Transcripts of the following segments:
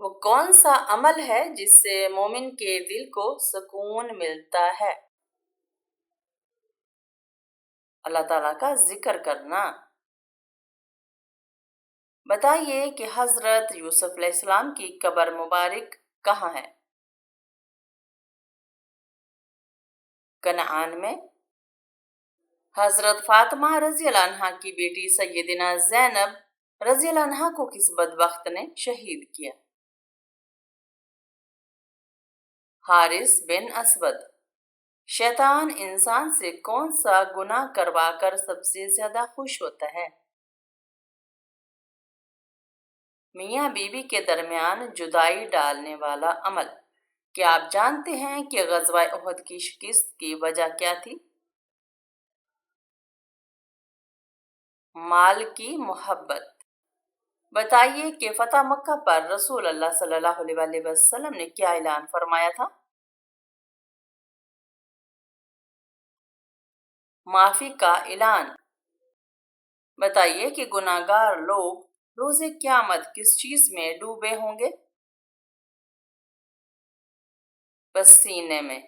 وہ کون سا عمل ہے جس سے مومن کے دل کو سکون ملتا ہے؟ اللہ تعالیٰ کا ذکر کرنا۔ بتائیے کہ حضرت یوسف علیہ السلام کی قبر مبارک کہاں ہے؟ کنعان میں۔ حضرت فاطمہ رضی اللہ عنہ کی بیٹی سیدنا زینب رضی اللہ عنہ کو کس بدبخت نے شہید کیا؟ حارث بن اسود۔ شیطان انسان سے کون سا گناہ کروا کر سب سے زیادہ خوش ہوتا ہے؟ میاں بیوی کے درمیان جدائی ڈالنے والا عمل۔ کیا آپ جانتے ہیں کہ غزوہ احد کی شکست کی وجہ کیا تھی؟ مال کی محبت۔ بتائیے کہ فتح مکہ پر رسول اللہ صلی اللہ علیہ وسلم نے کیا اعلان فرمایا تھا؟ معافی کا اعلان۔ بتائیے کہ گناہگار لوگ روز قیامت کس چیز میں ڈوبے ہوں گے؟ پسینے میں۔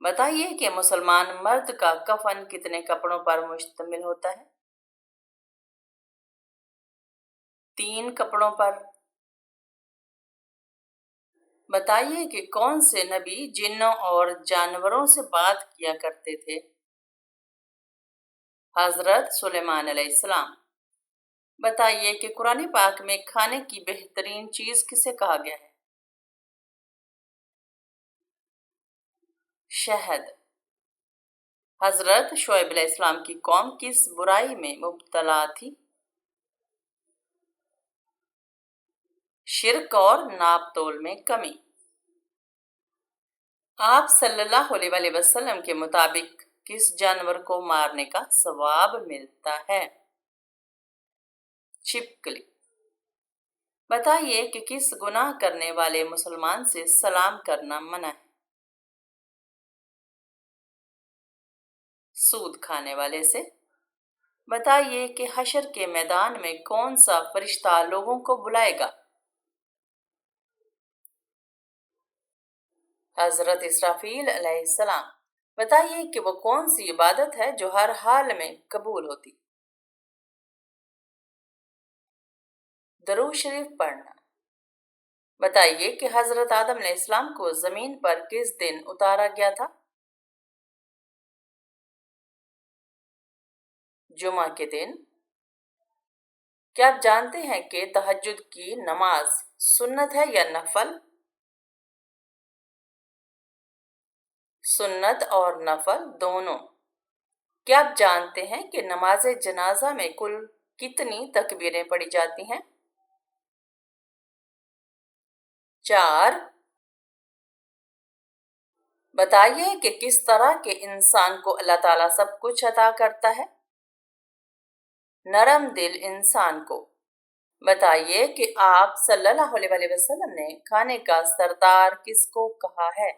بتائیے کہ مسلمان مرد کا کفن کتنے کپڑوں پر مشتمل ہوتا ہے؟ 3 کپڑوں پر۔ بتائیے کہ کون سے نبی جنوں اور جانوروں سے بات کیا کرتے تھے؟ حضرت سلیمان علیہ السلام۔ بتائیے کہ قرآن پاک میں کھانے کی بہترین چیز کسے کہا گیا ہے؟ شہد۔ حضرت شعیب علیہ السلام کی قوم کس برائی میں مبتلا تھی؟ شرک اور ناپ تول میں کمی۔ آپ صلی اللہ علیہ وسلم کے مطابق کس جانور کو مارنے کا ثواب ملتا ہے؟ چھپکلی۔ بتائیے کہ کس گناہ کرنے والے مسلمان سے سلام کرنا منع ہے؟ سود کھانے والے سے۔ بتائیے کہ حشر کے میدان میں کون سا فرشتہ لوگوں کو بلائے گا؟ حضرت اسرافیل علیہ السلام۔ بتائیے کہ وہ کون سی عبادت ہے جو ہر حال میں قبول ہوتی؟ درود شریف پڑھنا۔ بتائیے کہ حضرت آدم علیہ السلام کو زمین پر کس دن اتارا گیا تھا؟ جمعہ کے دن۔ کیا آپ جانتے ہیں کہ تہجد کی نماز سنت ہے یا نفل؟ سنت اور نفل دونوں۔ کیا آپ جانتے ہیں کہ نماز جنازہ میں کل کتنی تکبیریں پڑھی جاتی ہیں؟ 4۔ بتائیے کہ کس طرح کے انسان کو اللہ تعالیٰ سب کچھ عطا کرتا ہے؟ نرم دل انسان کو۔ بتائیے کہ آپ صلی اللہ علیہ وسلم نے کھانے کا سردار کس کو کہا ہے؟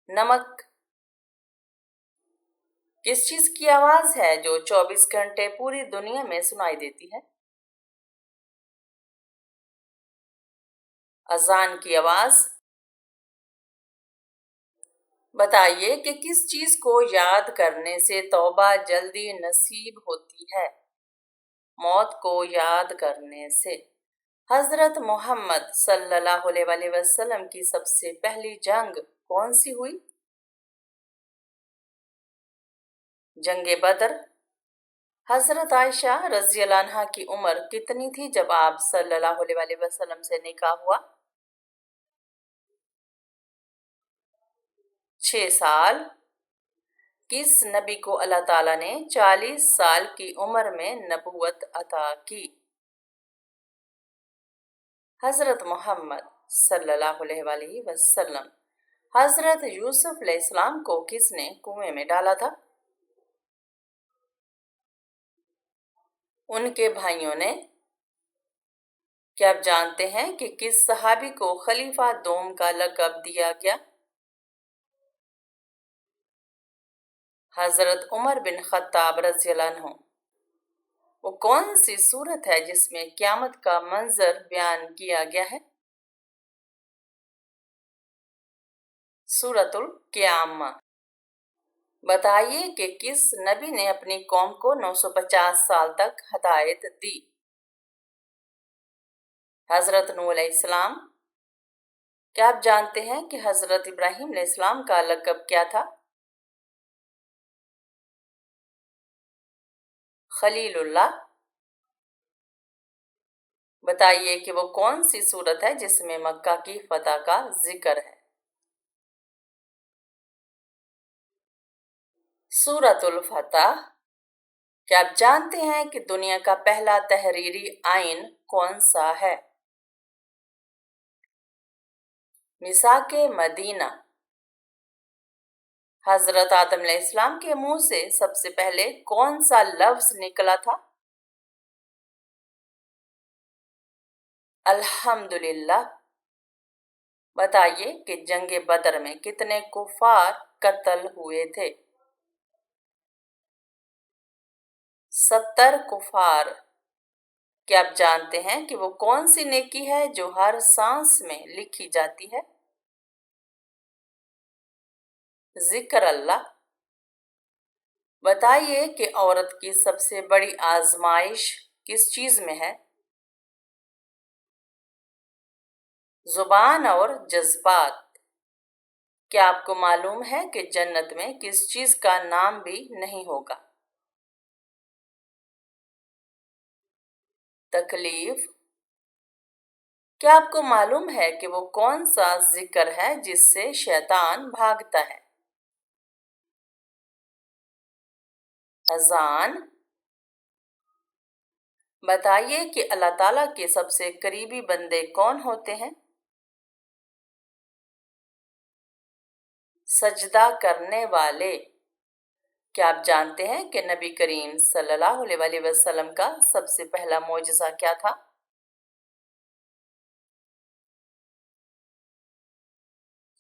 نمک۔ کس چیز کی آواز ہے جو 24 گھنٹے پوری دنیا میں سنائی دیتی ہے؟ اذان کی آواز۔ بتائیے کہ کس چیز کو یاد کرنے سے توبہ جلدی نصیب ہوتی ہے؟ موت کو یاد کرنے سے۔ حضرت محمد صلی اللہ علیہ وسلم کی سب سے پہلی جنگ کون سی ہوئی؟ جنگ بدر۔ حضرت عائشہ رضی اللہ عنہ کی عمر کتنی تھی جب آپ صلی اللہ علیہ وسلم سے نکاح ہوا؟ 6 سال۔ کس نبی کو اللہ تعالیٰ نے 40 سال کی عمر میں نبوت عطا کی؟ حضرت محمد صلی اللہ علیہ وسلم۔ حضرت یوسف علیہ السلام کو کس نے کنویں میں ڈالا تھا؟ ان کے بھائیوں نے۔ کیا آپ جانتے ہیں کہ کس صحابی کو خلیفہ دوم کا لقب دیا گیا؟ حضرت عمر بن خطاب رضی اللہ عنہ۔ وہ کون سی صورت ہے جس میں قیامت کا منظر بیان کیا گیا ہے؟ سورۃ القیامہ۔ بتائیے کہ کس نبی نے اپنی قوم کو 950 سال تک ہدایت دی؟ حضرت نوح علیہ السلام۔ کیا آپ جانتے ہیں کہ حضرت ابراہیم علیہ السلام کا لقب کیا تھا؟ خلیل اللہ۔ بتائیے کہ وہ کون سی صورت ہے جس میں مکہ کی فتح کا ذکر ہے؟ سورۃ الفتح۔ کیا آپ جانتے ہیں کہ دنیا کا پہلا تحریری آئین کون سا ہے؟ میثاق مدینہ۔ حضرت آدم علیہ السلام کے منہ سے سب سے پہلے کون سا لفظ نکلا تھا؟ الحمدللہ۔ بتائیے کہ جنگ بدر میں کتنے کفار قتل ہوئے تھے؟ 70 کفار۔ کیا آپ جانتے ہیں کہ وہ کون سی نیکی ہے جو ہر سانس میں لکھی جاتی ہے؟ ذکر اللہ۔ بتائیے کہ عورت کی سب سے بڑی آزمائش کس چیز میں ہے؟ زبان اور جذبات۔ کیا آپ کو معلوم ہے کہ جنت میں کس چیز کا نام بھی نہیں ہوگا؟ تکلیف۔ کیا آپ کو معلوم ہے کہ وہ کون سا ذکر ہے جس سے شیطان بھاگتا ہے؟ اذان۔ بتائیے کہ اللہ تعالیٰ کے سب سے قریبی بندے کون ہوتے ہیں؟ سجدہ کرنے والے۔ کیا آپ جانتے ہیں کہ نبی کریم صلی اللہ علیہ وسلم کا سب سے پہلا معجزہ کیا تھا؟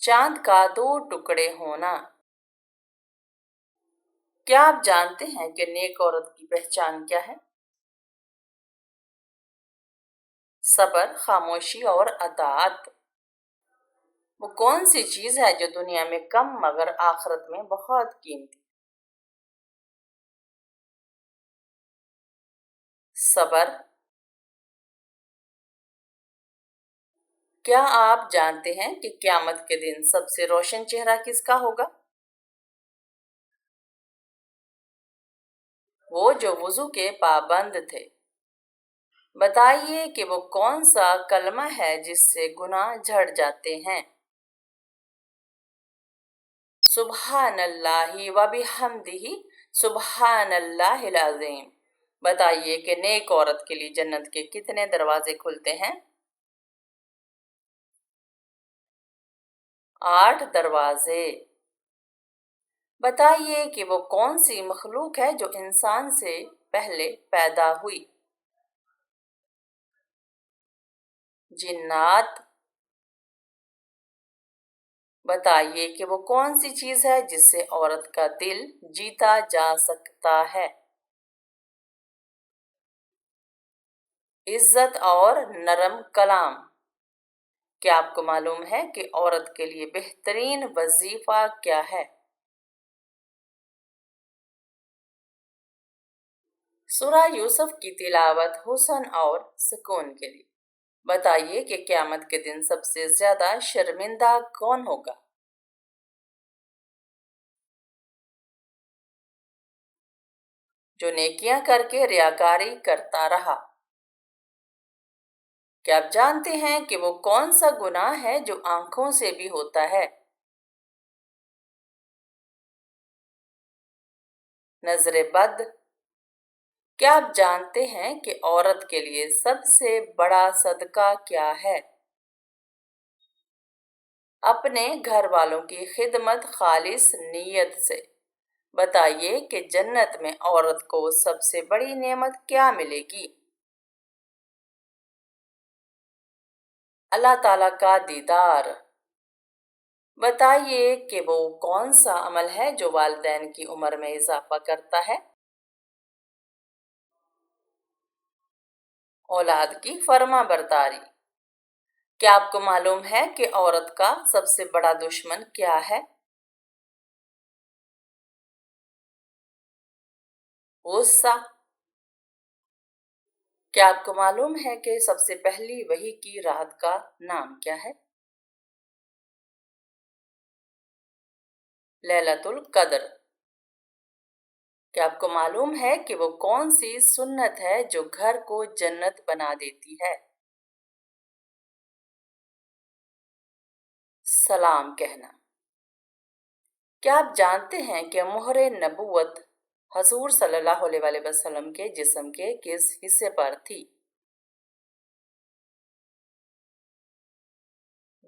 چاند کا 2 ٹکڑے ہونا۔ کیا آپ جانتے ہیں کہ نیک عورت کی پہچان کیا ہے؟ صبر، خاموشی اور اطاعت۔ وہ کون سی چیز ہے جو دنیا میں کم مگر آخرت میں بہت قیمتی؟ صبر۔ کیا آپ جانتے ہیں کہ قیامت کے دن سب سے روشن چہرہ کس کا ہوگا؟ وہ جو وضو کے پابند تھے۔ بتائیے کہ وہ کون سا کلمہ ہے جس سے گناہ جھڑ جاتے ہیں؟ سبحان اللہ و بحمدہ سبحان اللہ العظیم۔ بتائیے کہ نیک عورت کے لیے جنت کے کتنے دروازے کھلتے ہیں؟ 8 دروازے۔ بتائیے کہ وہ کون سی مخلوق ہے جو انسان سے پہلے پیدا ہوئی؟ جنات۔ بتائیے کہ وہ کون سی چیز ہے جس سے عورت کا دل جیتا جا سکتا ہے؟ عزت اور نرم کلام۔ کیا آپ کو معلوم ہے کہ عورت کے لیے بہترین وظیفہ کیا ہے؟ سورہ یوسف کی تلاوت حسن اور سکون کے لیے۔ بتائیے کہ قیامت کے دن سب سے زیادہ شرمندہ کون ہوگا؟ جو نیکیاں کر کے ریاکاری کرتا رہا۔ کیا آپ جانتے ہیں کہ وہ کون سا گناہ ہے جو آنکھوں سے بھی ہوتا ہے؟ نظر بد۔ کیا آپ جانتے ہیں کہ عورت کے لیے سب سے بڑا صدقہ کیا ہے؟ اپنے گھر والوں کی خدمت خالص نیت سے۔ بتائیے کہ جنت میں عورت کو سب سے بڑی نعمت کیا ملے گی؟ اللہ تعالیٰ کا دیدار۔ بتائیے کہ وہ کون سا عمل ہے جو والدین کی عمر میں اضافہ کرتا ہے؟ اولاد کی فرما برداری۔ کیا آپ کو معلوم ہے کہ عورت کا سب سے بڑا دشمن کیا ہے؟ غصہ۔ کیا آپ کو معلوم ہے کہ سب سے پہلی وحی کی رات کا نام کیا ہے؟ لیلۃ القدر۔ کیا آپ کو معلوم ہے کہ وہ کون سی سنت ہے جو گھر کو جنت بنا دیتی ہے؟ سلام کہنا۔ کیا آپ جانتے ہیں کہ مہر نبوت حضور صلی اللہ علیہ وآلہ وسلم کے جسم کے کس حصے پر تھی؟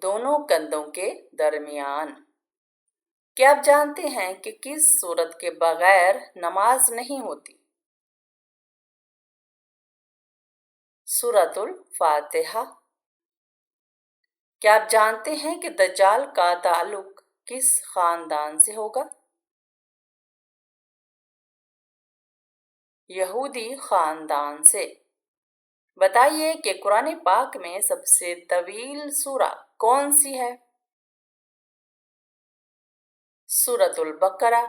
دونوں کندھوں کے درمیان۔ کیا آپ جانتے ہیں کہ کس سورت کے بغیر نماز نہیں ہوتی؟ سورۃ الفاتحہ۔ کیا آپ جانتے ہیں کہ دجال کا تعلق کس خاندان سے ہوگا؟ یہودی خاندان سے۔ بتائیے کہ قرآن پاک میں سب سے طویل سورہ کون سی ہے؟ سورۃ البقرہ۔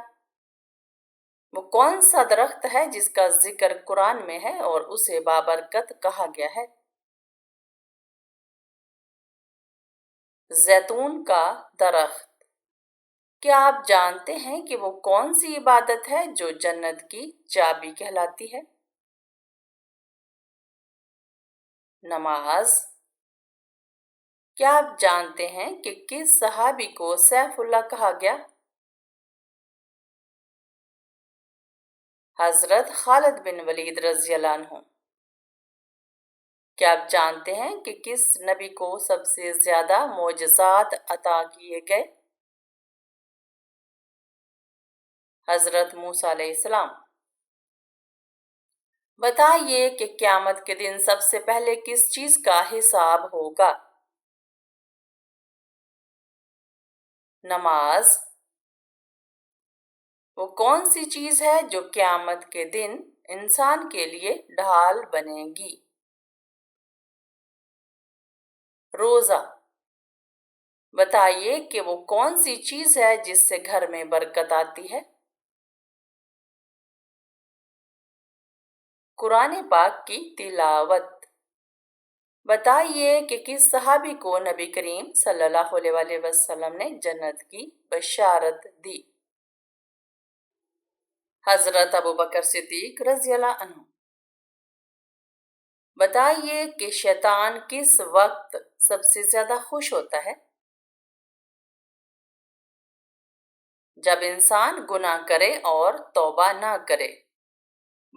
وہ کون سا درخت ہے جس کا ذکر قرآن میں ہے اور اسے بابرکت کہا گیا ہے؟ زیتون کا درخت۔ کیا آپ جانتے ہیں کہ وہ کون سی عبادت ہے جو جنت کی چابی کہلاتی ہے؟ نماز۔ کیا آپ جانتے ہیں کہ کس صحابی کو سیف اللہ کہا گیا؟ حضرت خالد بن ولید رضی اللہ عنہ۔ کیا آپ جانتے ہیں کہ کس نبی کو سب سے زیادہ معجزات عطا کیے گئے؟ حضرت موسیٰ علیہ السلام۔ بتائیے کہ قیامت کے دن سب سے پہلے کس چیز کا حساب ہوگا؟ نماز۔ وہ کون سی چیز ہے جو قیامت کے دن انسان کے لیے ڈھال بنے گی؟ روزہ۔ بتائیے کہ وہ کون سی چیز ہے جس سے گھر میں برکت آتی ہے؟ قرآن پاک کی تلاوت۔ بتائیے کہ کس صحابی کو نبی کریم صلی اللہ علیہ وآلہ وسلم نے جنت کی بشارت دی؟ حضرت ابوبکر صدیق رضی اللہ عنہ۔ بتائیے کہ شیطان کس وقت سب سے زیادہ خوش ہوتا ہے؟ جب انسان گناہ کرے اور توبہ نہ کرے۔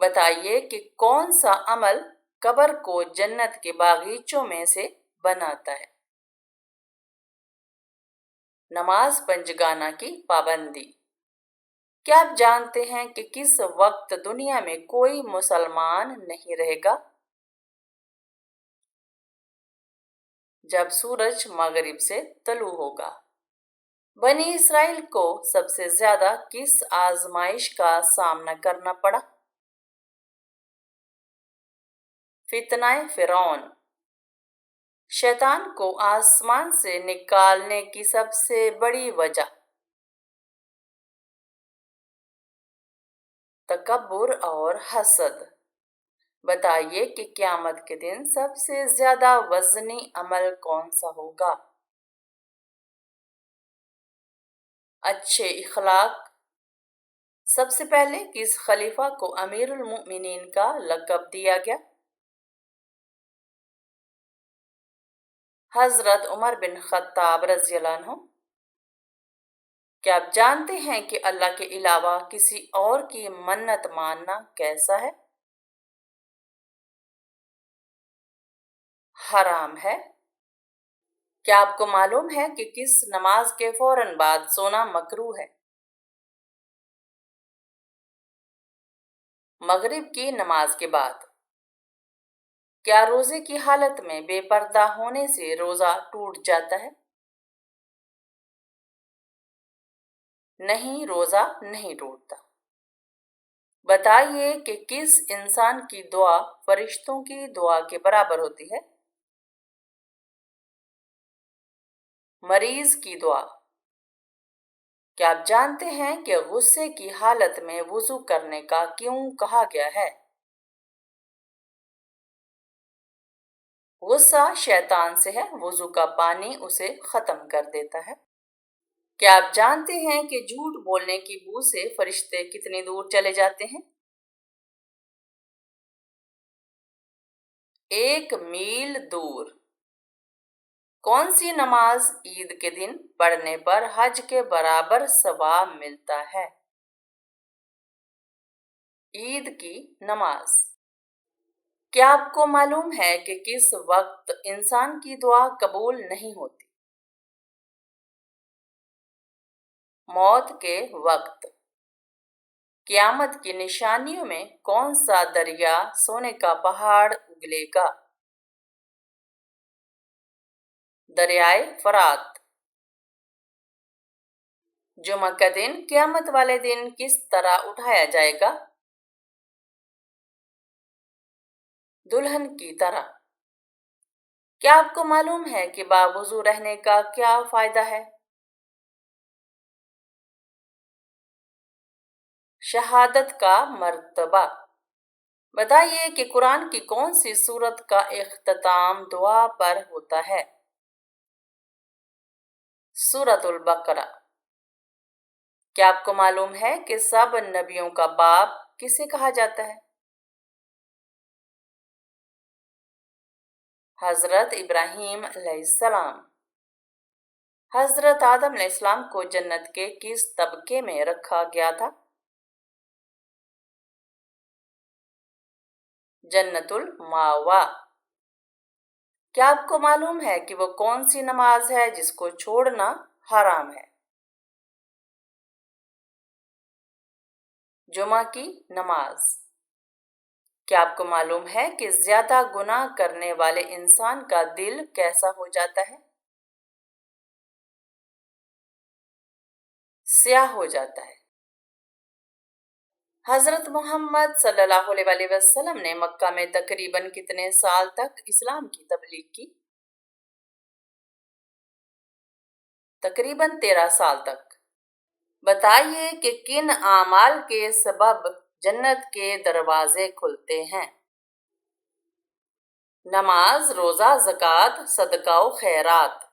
بتائیے کہ کون سا عمل قبر کو جنت کے باغیچوں میں سے بناتا ہے؟ نماز پنجگانہ کی پابندی۔ کیا آپ جانتے ہیں کہ کس وقت دنیا میں کوئی مسلمان نہیں رہے گا؟ جب سورج مغرب سے طلوع ہوگا۔ بنی اسرائیل کو سب سے زیادہ کس آزمائش کا سامنا کرنا پڑا؟ فتنہ فرعون۔ شیطان کو آسمان سے نکالنے کی سب سے بڑی وجہ؟ تکبر اور حسد۔ بتائیے کہ قیامت کے دن سب سے زیادہ وزنی عمل کون سا ہوگا؟ اچھے اخلاق۔ سب سے پہلے کس خلیفہ کو امیر المؤمنین کا لقب دیا گیا؟ حضرت عمر بن خطاب رضی اللہ عنہ۔ کیا آپ جانتے ہیں کہ اللہ کے علاوہ کسی اور کی منت ماننا کیسا ہے؟ حرام ہے۔ کیا آپ کو معلوم ہے کہ کس نماز کے فوراً بعد سونا مکروہ ہے؟ مغرب کی نماز کے بعد۔ کیا روزے کی حالت میں بے پردہ ہونے سے روزہ ٹوٹ جاتا ہے؟ نہیں، روزہ نہیں ٹوٹتا۔ بتائیے کہ کس انسان کی دعا فرشتوں کی دعا کے برابر ہوتی ہے؟ مریض کی دعا۔ کیا آپ جانتے ہیں کہ غصے کی حالت میں وضو کرنے کا کیوں کہا گیا ہے؟ غصہ شیطان سے ہے، وضو کا پانی اسے ختم کر دیتا ہے۔ کیا آپ جانتے ہیں کہ جھوٹ بولنے کی بو سے فرشتے کتنی دور چلے جاتے ہیں؟ 1 میل دور۔ کون سی نماز عید کے دن پڑھنے پر حج کے برابر ثواب ملتا ہے؟ عید کی نماز۔ کیا آپ کو معلوم ہے کہ کس وقت انسان کی دعا قبول نہیں ہوتی؟ موت کے وقت۔ قیامت کی نشانیوں میں کون سا دریا سونے کا پہاڑ اگلے گا؟ دریائے فرات۔ جمعہ کا دن قیامت والے دن کس طرح اٹھایا جائے گا؟ دلہن کی طرح۔ کیا آپ کو معلوم ہے کہ باوضو رہنے کا کیا فائدہ ہے؟ شہادت کا مرتبہ۔ بتائیے کہ قرآن کی کون سی سورت کا اختتام دعا پر ہوتا ہے؟ سورۃ البقرہ۔ کیا آپ کو معلوم ہے کہ سب نبیوں کا باپ کسے کہا جاتا ہے؟ حضرت ابراہیم علیہ السلام۔ حضرت آدم علیہ السلام کو جنت کے کس طبقے میں رکھا گیا تھا؟ جنت المأویٰ۔ کیا آپ کو معلوم ہے کہ وہ کون سی نماز ہے جس کو چھوڑنا حرام ہے؟ جمعہ کی نماز۔ کیا آپ کو معلوم ہے کہ زیادہ گناہ کرنے والے انسان کا دل کیسا ہو جاتا ہے؟ سیاہ ہو جاتا ہے۔ حضرت محمد صلی اللہ علیہ وسلم نے مکہ میں تقریباً کتنے سال تک اسلام کی تبلیغ کی؟ تقریباً 13 سال تک۔ بتائیے کہ کن اعمال کے سبب جنت کے دروازے کھلتے ہیں؟ نماز، روزہ، زکوٰۃ، صدقہ و خیرات۔